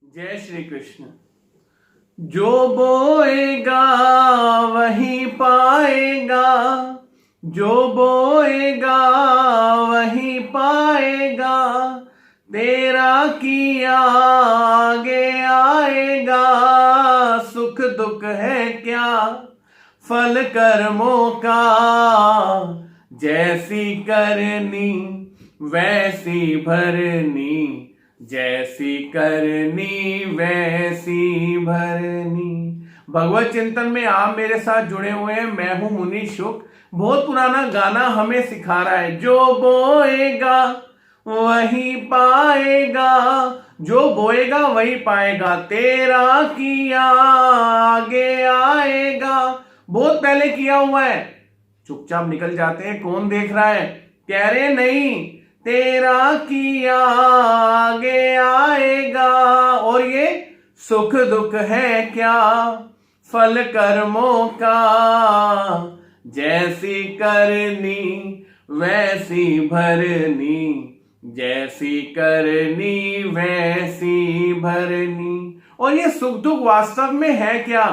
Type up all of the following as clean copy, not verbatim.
जय श्री कृष्ण। जो बोएगा वही पाएगा, जो बोएगा वही पाएगा, तेरा किया आगे आएगा। सुख दुख है क्या फल कर्मों का, जैसी करनी वैसी भरनी, जैसी करनी वैसी भरनी। भगवत चिंतन में आप मेरे साथ जुड़े हुए हैं। मैं हूं मुनि शुक। बहुत पुराना गाना हमें सिखा रहा है, जो बोएगा वही पाएगा, जो बोएगा वही पाएगा, तेरा किया आगे आएगा। बहुत पहले किया हुआ है, चुपचाप निकल जाते हैं। कौन देख रहा है? कह रहे नहीं, तेरा किया आगे आएगा। और ये सुख दुख है क्या फल कर्मों का, जैसी करनी वैसी भरनी, जैसी करनी वैसी भरनी। और ये सुख दुख वास्तव में है क्या?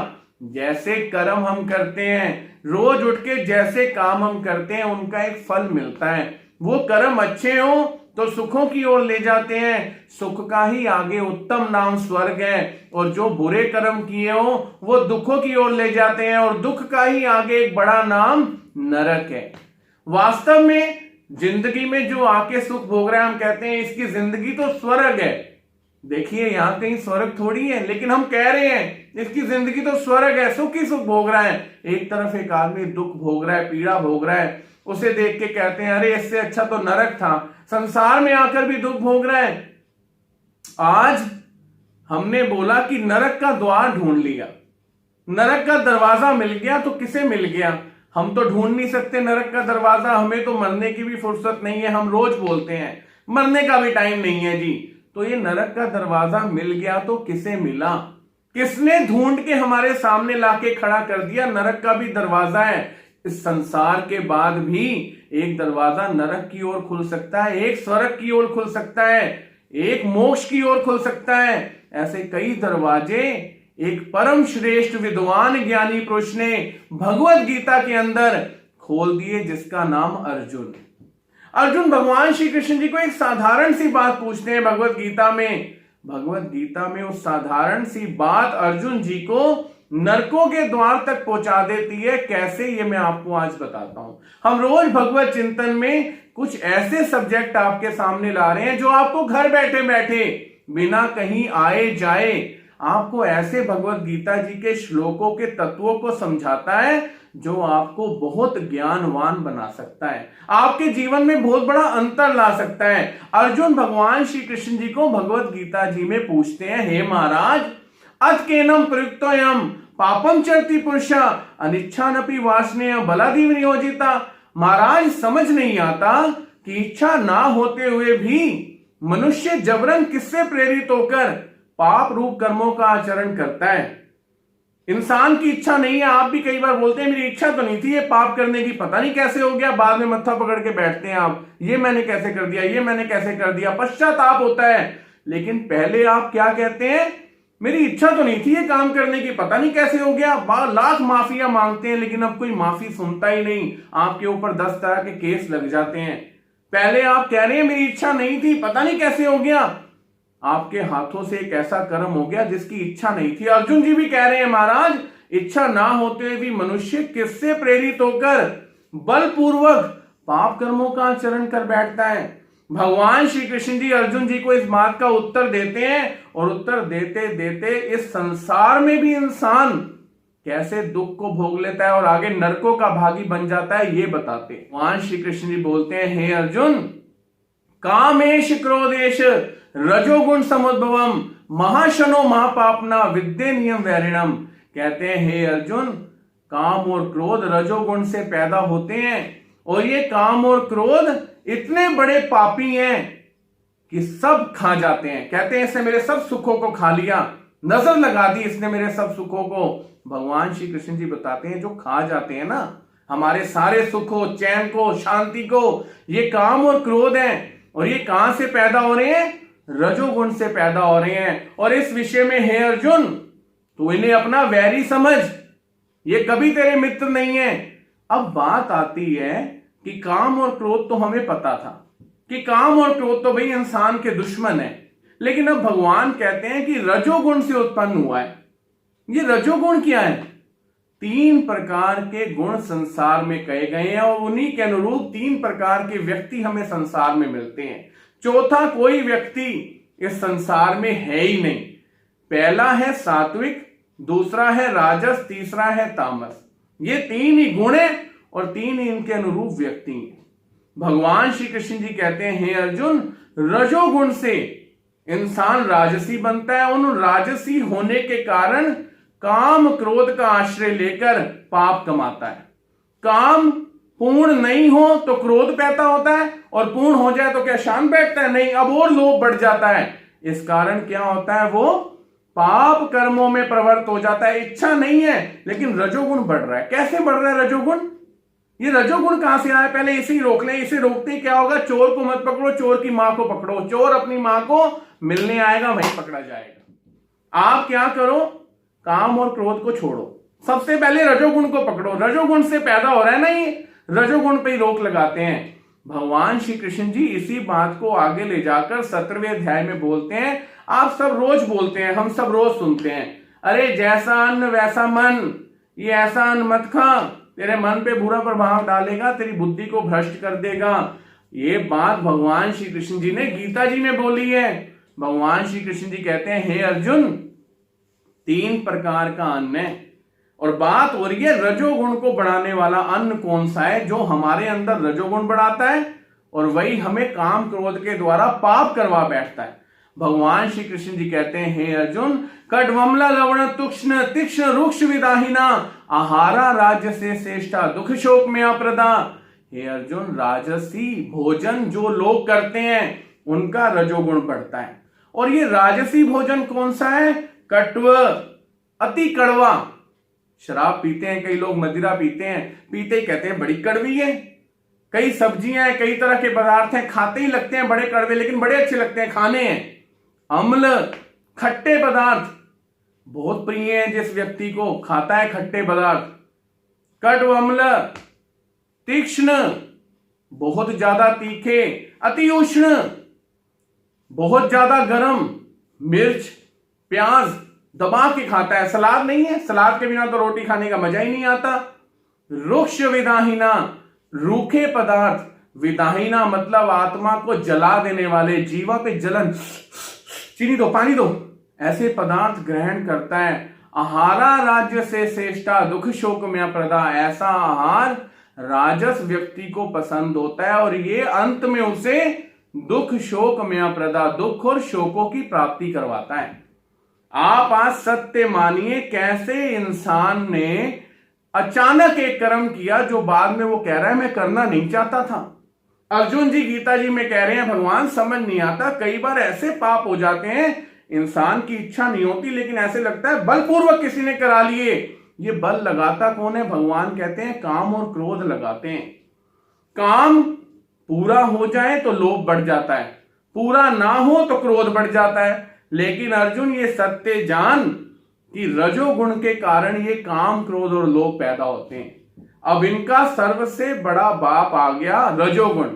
जैसे कर्म हम करते हैं, रोज उठ के जैसे काम हम करते हैं, उनका एक फल मिलता है। वो कर्म अच्छे हो तो सुखों की ओर ले जाते हैं, सुख का ही आगे उत्तम नाम स्वर्ग है। और जो बुरे कर्म किए हो वो दुखों की ओर ले जाते हैं, और दुख का ही आगे एक बड़ा नाम नरक है। वास्तव में जिंदगी में जो आके सुख भोग रहा है, हम कहते हैं इसकी जिंदगी तो स्वर्ग है। देखिए यहां कहीं स्वर्ग थोड़ी है, लेकिन हम कह रहे हैं इसकी जिंदगी तो स्वर्ग है, सुख ही सुख भोग रहा है। एक तरफ एक आदमी दुख भोग रहा है, पीड़ा भोग रहा है, उसे देख के कहते हैं अरे इससे अच्छा तो नरक था। संसार में आकर भी दुख भोग रहा है। आज हमने बोला कि नरक का द्वार ढूंढ लिया, नरक का दरवाजा मिल गया, तो किसे मिल गया? हम तो ढूंढ नहीं सकते नरक का दरवाजा, हमें तो मरने की भी फुर्सत नहीं है। हम रोज बोलते हैं मरने का भी टाइम नहीं है जी। तो ये नरक का दरवाजा मिल गया तो किसे मिला? किसने ढूंढ के हमारे सामने लाके खड़ा कर दिया? नरक का भी दरवाजा है। इस संसार के बाद भी एक दरवाजा नरक की ओर खुल सकता है, एक स्वर्ग की ओर खुल सकता है, एक मोक्ष की ओर खुल सकता है। ऐसे कई दरवाजे एक परम श्रेष्ठ विद्वान ज्ञानी पुरुष ने भगवत गीता के अंदर खोल दिए, जिसका नाम अर्जुन। अर्जुन भगवान श्री कृष्ण जी को एक साधारण सी बात पूछते हैं भगवत गीता में। भगवत गीता में उस साधारण सी बात अर्जुन जी को नरकों के द्वार तक पहुंचा देती है। कैसे, ये मैं आपको आज बताता हूं। हम रोज भगवत चिंतन में कुछ ऐसे सब्जेक्ट आपके सामने ला रहे हैं जो आपको घर बैठे बैठे बिना कहीं आए जाए आपको ऐसे भगवत गीता जी के श्लोकों के तत्वों को समझाता है जो आपको बहुत ज्ञानवान बना सकता है, आपके जीवन में बहुत बड़ा अंतर ला सकता है। अर्जुन भगवान श्री कृष्ण जी को भगवत गीता जी में पूछते हैं, हे महाराज, अतकेनम प्रयुक्तोयम पापम चरति पुरुषा अनिच्छानपि वासनेय बलादि विनियोजिता। महाराज समझ नहीं आता कि इच्छा ना होते हुए भी मनुष्य जबरन किससे प्रेरित होकर पाप रूप कर्मों का आचरण करता है। इंसान की इच्छा नहीं है। आप भी कई बार बोलते हैं मेरी इच्छा तो नहीं थी ये पाप करने की, पता नहीं कैसे हो गया। बाद में मत्था पकड़ के बैठते हैं आप, ये मैंने कैसे कर दिया, ये मैंने कैसे कर दिया, पश्चाताप होता है। लेकिन पहले आप क्या कहते हैं, मेरी इच्छा तो नहीं थी ये काम करने की, पता नहीं कैसे हो गया। लाख माफिया मांगते हैं, लेकिन अब कोई माफी सुनता ही नहीं। आपके ऊपर 10 तरह के केस लग जाते हैं। पहले आप कह रहे हैं मेरी इच्छा नहीं थी, पता नहीं कैसे हो गया। आपके हाथों से एक ऐसा कर्म हो गया जिसकी इच्छा नहीं थी। अर्जुन जी भी कह रहे हैं, महाराज इच्छा ना होते हुए भी मनुष्य किससे प्रेरित होकर बलपूर्वक पाप कर्मों का आचरण कर बैठता है। भगवान श्री कृष्ण जी अर्जुन जी को इस बात का उत्तर देते हैं, और उत्तर देते देते इस संसार में भी इंसान कैसे दुख को भोग लेता है और आगे नरकों का भागी बन जाता है, ये बताते हैं। भगवान श्री कृष्ण जी बोलते हैं, हे अर्जुन, कामेश क्रोधेश रजोगुण समुद्भवम महाशनो महापापना विद्ये नियम वैरिणम। कहते हैं हे अर्जुन, काम और क्रोध रजोगुण से पैदा होते हैं, और ये काम और क्रोध इतने बड़े पापी हैं कि सब खा जाते हैं। कहते हैं इसने मेरे सब सुखों को खा लिया, नजर लगा दी इसने मेरे सब सुखों को। भगवान श्री कृष्ण जी बताते हैं जो खा जाते हैं ना हमारे सारे सुखों, चैन को, शांति को, ये काम और क्रोध हैं। और ये कहां से पैदा हो रहे हैं? रजोगुण से पैदा हो रहे हैं। और इस विषय में हे अर्जुन, तू इन्हें अपना वैरी समझ, ये कभी तेरे मित्र नहीं है। अब बात आती है कि काम और क्रोध तो हमें पता था कि काम और क्रोध तो भाई इंसान के दुश्मन है, लेकिन अब भगवान कहते हैं कि रजोगुण से उत्पन्न हुआ है। ये रजोगुण क्या है? 3 प्रकार के गुण संसार में कहे गए हैं और उन्हीं के अनुरूप 3 प्रकार के व्यक्ति हमें संसार में मिलते हैं। चौथा कोई व्यक्ति इस संसार में है ही नहीं। पहला है सात्विक, दूसरा है राजस, तीसरा है तामस। ये 3 ही गुण है और 3 ही इनके अनुरूप व्यक्ति हैं। भगवान श्री कृष्ण जी कहते हैं, हे अर्जुन, रजोगुण से इंसान राजसी बनता है। उन राजसी होने के कारण काम क्रोध का आश्रय लेकर पाप कमाता है। काम पूर्ण नहीं हो तो क्रोध पैदा होता है, और पूर्ण हो जाए तो क्या शांत बैठता है? नहीं, अब और लोभ बढ़ जाता है। इस कारण क्या होता है? वो पाप कर्मों में प्रवृत्त हो जाता है। इच्छा नहीं है लेकिन रजोगुण बढ़ रहा है। कैसे बढ़ रहा है रजोगुण? ये रजोगुण कहां से आया? पहले इसे ही रोक ले। इसे रोकते क्या होगा? चोर को मत पकड़ो, चोर की मां को पकड़ो। चोर अपनी मां को मिलने आएगा, वहीं पकड़ा जाएगा। आप क्या करो? काम और क्रोध को छोड़ो, सबसे पहले रजोगुण को पकड़ो। रजोगुण से पैदा हो रहा है ना, ये रजोगुण पे ही रोक लगाते हैं। भगवान श्री कृष्ण जी इसी बात को आगे ले जाकर 17वें अध्याय में बोलते हैं। आप सब रोज बोलते हैं, हम सब रोज सुनते हैं, अरे जैसा अन्न वैसा मन, ये ऐसा अन्न मत खा, तेरे मन पे बुरा प्रभाव डालेगा, तेरी बुद्धि को भ्रष्ट कर देगा। ये बात भगवान श्री कृष्ण जी ने गीता जी में बोली है। भगवान श्री कृष्ण जी कहते हैं, हे अर्जुन, 3 प्रकार का अन्न है, और बात हो रही है रजोगुण को बढ़ाने वाला अन्न कौन सा है? जो हमारे अंदर रजोगुण बढ़ाता है और वही हमें काम क्रोध के द्वारा पाप करवा बैठता है। भगवान श्री कृष्ण जी कहते हैं, हे अर्जुन, कटवमला लवण तुक्ष्ण तीक्ष्ण रुक्ष विदाहिना आहारा राज्य से श्रेष्ठा दुख शोक में अप्रदा। हे अर्जुन, राजसी भोजन जो लोग करते हैं उनका रजोगुण बढ़ता है। और ये राजसी भोजन कौन सा है? कट्व, अति कड़वा। शराब पीते हैं कई लोग, मदिरा पीते हैं, पीते ही कहते हैं बड़ी कड़वी है। कई सब्जियां हैं, कई तरह के पदार्थ हैं, खाते ही लगते हैं बड़े कड़वे, लेकिन बड़े अच्छे लगते हैं, खाने हैं। अम्ल, खट्टे पदार्थ बहुत प्रिय हैं जिस व्यक्ति को खाता है खट्टे पदार्थ। कट्व, अम्ल, तीक्ष्ण, बहुत ज्यादा तीखे, अति उष्ण, बहुत ज्यादा गर्म, मिर्च प्याज दबा के खाता है। सलाद नहीं है, सलाद के बिना तो रोटी खाने का मजा ही नहीं आता। रुक्ष विदाहिना, रूखे पदार्थ, विदाहिना मतलब आत्मा को जला देने वाले, जीवा पे जलन, चीनी दो, पानी दो, ऐसे पदार्थ ग्रहण करता है। आहारा राज्य से श्रेष्ठा दुख शोक में अप्रदा, ऐसा आहार राजस व्यक्ति को पसंद होता है और ये अंत में उसे दुख शोक में अप्रदा, दुख और शोकों की प्राप्ति करवाता है। आप आज सत्य मानिए, कैसे इंसान ने अचानक एक कर्म किया जो बाद में वो कह रहा है मैं करना नहीं चाहता था। अर्जुन जी गीता जी में कह रहे हैं, भगवान समझ नहीं आता, कई बार ऐसे पाप हो जाते हैं इंसान की इच्छा नहीं होती, लेकिन ऐसे लगता है बलपूर्वक किसी ने करा लिए। ये बल लगाता कौन है? भगवान कहते हैं काम और क्रोध लगाते हैं। काम पूरा हो जाए तो लोभ बढ़ जाता है, पूरा ना हो तो क्रोध बढ़ जाता है। लेकिन अर्जुन ये सत्य जान कि रजोगुण के कारण ये काम क्रोध और लोभ पैदा होते हैं। अब इनका सर्वसे बड़ा बाप आ गया रजोगुण।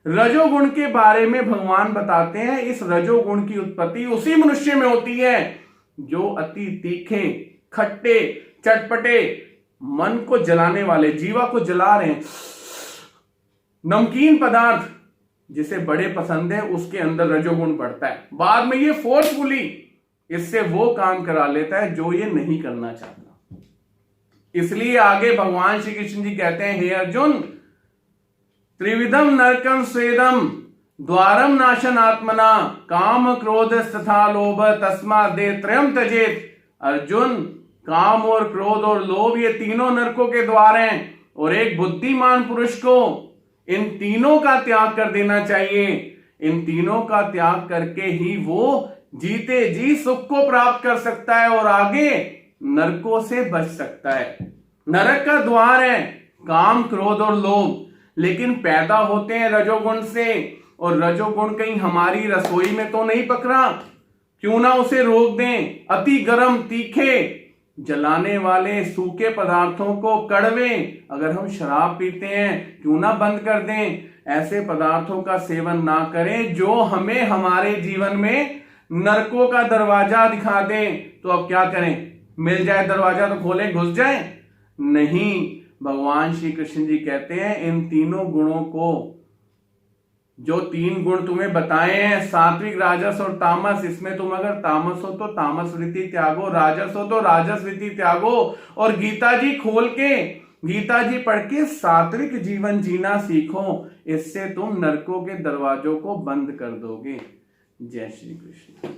रजोगुण के बारे में भगवान बताते हैं, इस रजोगुण की उत्पत्ति उसी मनुष्य में होती है जो अति तीखे, खट्टे, चटपटे, मन को जलाने वाले, जीवा को जला रहे हैं, नमकीन पदार्थ जिसे बड़े पसंद है, उसके अंदर रजोगुण बढ़ता है। बाद में ये फोर्सफुली इससे वो काम करा लेता है जो ये नहीं करना चाहता। इसलिए आगे भगवान श्री कृष्ण जी कहते हैं, हे अर्जुन, त्रिविधम नरकम स्वेदम द्वारम नाशन आत्मना काम क्रोध तथा लोभ तस्मात् दे त्रयम त्यजेत। अर्जुन, काम और क्रोध और लोभ ये तीनों नरकों के द्वार हैं और एक बुद्धिमान पुरुष को इन तीनों का त्याग कर देना चाहिए। इन तीनों का त्याग करके ही वो जीते जी सुख को प्राप्त कर सकता है और आगे नरकों से बच सकता है। नरक का द्वार है काम क्रोध और लोभ, लेकिन पैदा होते हैं रजोगुण से। और रजोगुण कहीं हमारी रसोई में तो नहीं पक रहा? क्यों ना उसे रोक दें। अति गर्म, तीखे, जलाने वाले सूखे पदार्थों को, कड़वे, अगर हम शराब पीते हैं क्यों ना बंद कर दें। ऐसे पदार्थों का सेवन ना करें जो हमें हमारे जीवन में नरकों का दरवाजा दिखा दें। तो अब क्या करें? मिल जाए दरवाजा तो खोलें, घुस जाए? नहीं, भगवान श्री कृष्ण जी कहते हैं इन तीनों गुणों को, जो 3 गुण तुम्हें बताए हैं, सात्विक, राजस और तामस, इसमें तुम अगर तामस हो तो तामस वृत्ति त्यागो, राजस हो तो राजस वृत्ति त्यागो, और गीता जी खोल के, गीता जी पढ़ के सात्विक जीवन जीना सीखो। इससे तुम नरकों के दरवाजों को बंद कर दोगे। जय श्री कृष्ण।